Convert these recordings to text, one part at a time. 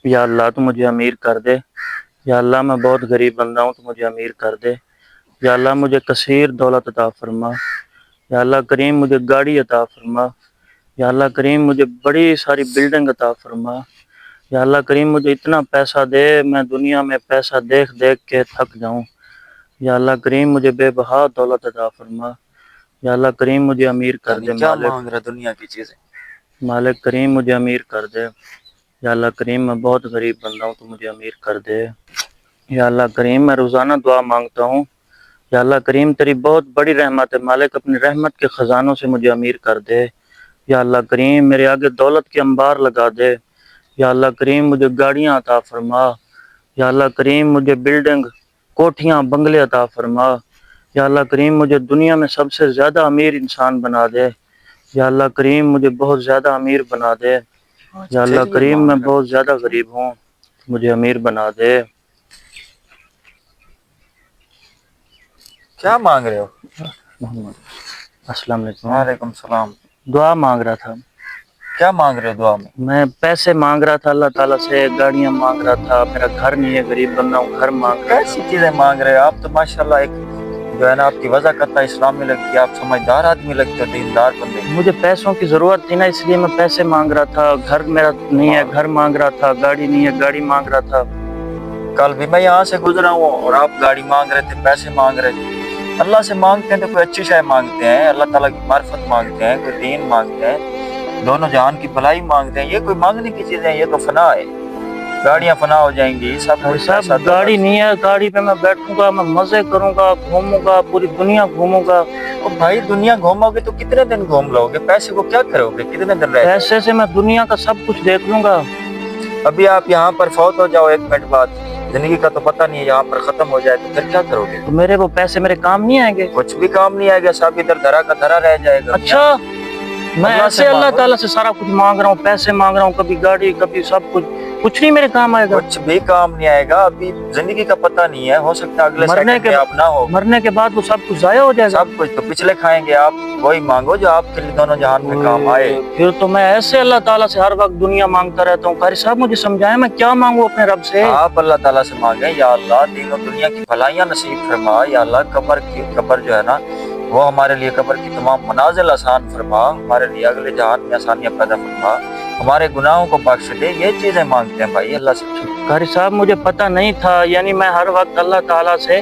یا اللہ تو مجھے امیر کر دے۔ یا اللہ میں بہت غریب بندہ ہوں، تو مجھے امیر کر دے۔ یا اللہ مجھے کثیر دولت عطا فرما۔ یا اللہ کریم مجھے گاڑی عطا فرما۔ یا اللہ کریم مجھے بڑی ساری بلڈنگ عطا فرما۔ یا اللہ کریم مجھے اتنا پیسہ دے میں دنیا میں پیسہ دیکھ دیکھ کے تھک جاؤں۔ یا اللہ کریم مجھے بے بہا دولت عطا فرما۔ یا اللہ کریم مجھے امیر کر دے۔ کیا مانگ رہا دنیا کی چیزیں؟ مالک کریم مجھے امیر کر دے۔ یا اللہ کریم میں بہت غریب بندہ ہوں، تو مجھے امیر کر دے۔ یا اللہ کریم میں روزانہ دعا مانگتا ہوں، یا اللہ کریم تیری بہت بڑی رحمت ہے مالک، اپنی رحمت کے خزانوں سے مجھے امیر کر دے۔ یا اللہ کریم میرے آگے دولت کے انبار لگا دے۔ یا اللہ کریم مجھے گاڑیاں عطا فرما۔ یا اللہ کریم مجھے بلڈنگ، کوٹھیاں، بنگلے عطا فرما۔ یا اللہ کریم مجھے دنیا میں سب سے زیادہ امیر انسان بنا دے۔ یا اللہ کریم مجھے بہت زیادہ امیر بنا دے۔ یا اللہ کریم میں بہت زیادہ غریب ہوں، مجھے امیر بنا دے۔ کیا مانگ رہے ہو؟ السلام علیکم۔ وعلیکم السلام۔ دعا مانگ رہا تھا۔ کیا مانگ رہے ہو دعا میں پیسے مانگ رہا تھا اللہ تعالیٰ سے، گاڑیاں مانگ رہا تھا، میرا گھر نہیں ہے، غریب بندہ ہوں، گھر مانگ رہا ایسی چیزیں مانگ رہے ہو؟ آپ تو ماشاءاللہ ایک جو ہے نا آپ کی وضع کرتا اسلامی لگتی ہے، آپ سمجھدار آدمی لگتے ہو، دیندار بندے۔ مجھے پیسوں کی ضرورت تھی نا، اس لیے میں پیسے مانگ رہا تھا۔ گھر میرا نہیں ہے، گھر مانگ رہا تھا۔ گاڑی نہیں ہے، گاڑی مانگ رہا تھا۔ کل بھی میں یہاں سے گزرا ہوں اور آپ گاڑی مانگ رہے تھے، پیسے مانگ رہے تھے۔ اللہ سے مانگتے ہیں تو کوئی اچھی شے مانگتے ہیں، اللہ تعالیٰ کی معرفت مانگتے ہیں، کوئی دین مانگتے ہیں، دونوں جہان کی بھلائی مانگتے ہیں۔ یہ کوئی مانگنے کی چیزیں، یہ تو فنا ہے، گاڑیاں فنا ہو جائیں گی، سب کچھ۔ صاحب گاڑی نہیں ہے، گاڑی پہ میں بیٹھوں گا، میں مزے کروں گا، گھوموں گا، پوری دنیا گھوموں گا۔ بھائی دنیا گھومو گے تو کتنے دن گھوم لو گے؟ پیسے کو کیا کرو گے؟ کتنے دن رہے؟ پیسے سے میں دنیا کا سب کچھ دیکھ لوں گا۔ ابھی آپ یہاں پر فوت ہو جاؤ 1 منٹ بعد، زندگی کا تو پتہ نہیں ہے، یہاں پر ختم ہو جائے تو پھر کیا کرو گے؟ تو میرے وہ پیسے میرے کام نہیں آئیں گے؟ کچھ بھی کام نہیں آئے گا، سب ادھر دھرا کا دھرا رہ جائے گا۔ اچھا میں ایسے اللہ تعالیٰ سے سارا کچھ مانگ رہا ہوں، پیسے مانگ رہا ہوں، کبھی گاڑی، کبھی سب کچھ نہیں میرے کام آئے گا؟ کچھ بھی کام نہیں آئے گا، ابھی زندگی کا پتہ نہیں ہے، ہو سکتا ہے اگلے سیکنڈ میں آپ نہ ہو۔ مرنے کے بعد وہ سب کچھ ضائع ہو جائے گا؟ سب کچھ تو پچھلے کھائیں گے آپ، وہی مانگو جو آپ کے لیے دونوں جہان میں کام آئے۔ پھر تو میں ایسے اللہ تعالیٰ سے ہر وقت دنیا مانگتا رہتا ہوں۔ قاری صاحب مجھے سمجھائیں میں کیا مانگوں اپنے رب سے؟ آپ اللہ تعالیٰ سے مانگیں، یا اللہ دین و دنیا کی بھلائیاں نصیب فرما، یا اللہ قبر جو ہے نا وہ ہمارے لیے قبر کی تمام منازل آسان فرما، ہمارے لیے اگلے جہان میں آسانیاں پیدا فرما، ہمارے گناہوں کو بخش دے۔ یہ چیزیں مانگتے ہیں بھائی اللہ سے۔ قاری صاحب مجھے پتہ نہیں تھا، یعنی میں ہر وقت اللہ تعالیٰ سے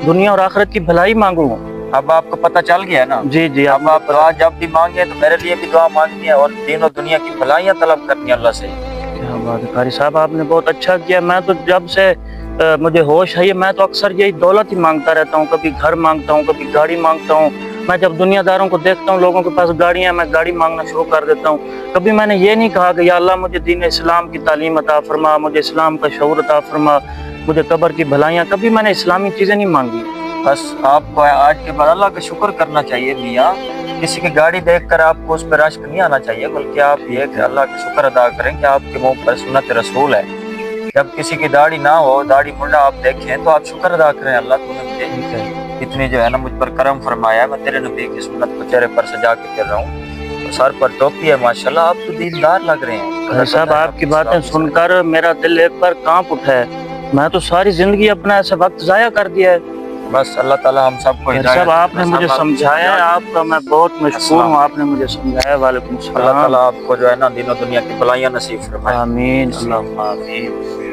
دنیا اور آخرت کی بھلائی مانگوں۔ اب آپ کو پتہ چل گیا نا؟ جی جی۔ اب آپ دعا جب بھی مانگے تو میرے لیے بھی دعا مانگنی ہے اور دین و دنیا کی بھلائیاں طلب کرنی ہے اللہ سے۔ کیا بات ہے قاری صاحب، آپ نے بہت اچھا کیا۔ میں تو جب سے مجھے ہوش ہے میں تو اکثر یہی دولت ہی مانگتا رہتا ہوں، کبھی گھر مانگتا ہوں، کبھی گاڑی مانگتا ہوں۔ میں جب دنیا داروں کو دیکھتا ہوں لوگوں کے پاس گاڑیاں، میں گاڑی مانگنا شروع کر دیتا ہوں۔ کبھی میں نے یہ نہیں کہا کہ یا اللہ مجھے دین اسلام کی تعلیم عطا فرما، مجھے اسلام کا شعور عطا فرما، مجھے قبر کی بھلائیاں، کبھی میں نے اسلامی چیزیں نہیں مانگی۔ بس آپ کو آج کے بعد اللہ کا شکر کرنا چاہیے میاں، کسی کی گاڑی دیکھ کر آپ کو اس پہ رشک نہیں آنا چاہیے، بلکہ آپ یہ کہ اللہ کا شکر ادا کریں کہ آپ کے منہ پر سنت رسول ہے۔ جب کسی کی داڑھی نہ ہو، داڑھی منڈا آپ دیکھیں تو آپ شکر ادا کریں، اللہ تو نے مجھے اتنی جو ہے نا مجھ پر کرم فرمایا ہے، میں تیرے نبی کی سنت کو چہرے پر سجا کے پھر رہا ہوں، سر پر ٹوپی ہے، ماشاءاللہ آپ تو دیندار لگ رہے ہیں۔ صاحب آپ کی باتیں سن کر میرا دل ایک بار کانپ اٹھا ہے، میں تو ساری زندگی اپنا ایسا وقت ضائع کر دیا ہے۔ بس اللہ تعالیٰ ہم سب کو ہدایت۔ صاحب آپ نے مجھے سمجھایا ہے، آپ کا میں بہت مشکور ہوں، آپ نے مجھے سمجھایا۔ وعلیکم السلام۔ اللہ تعالیٰ آپ کو جو ہے نا دین و دنیا کی بھلائیاں نصیب فرمائے۔ آمین، اللہم آمین۔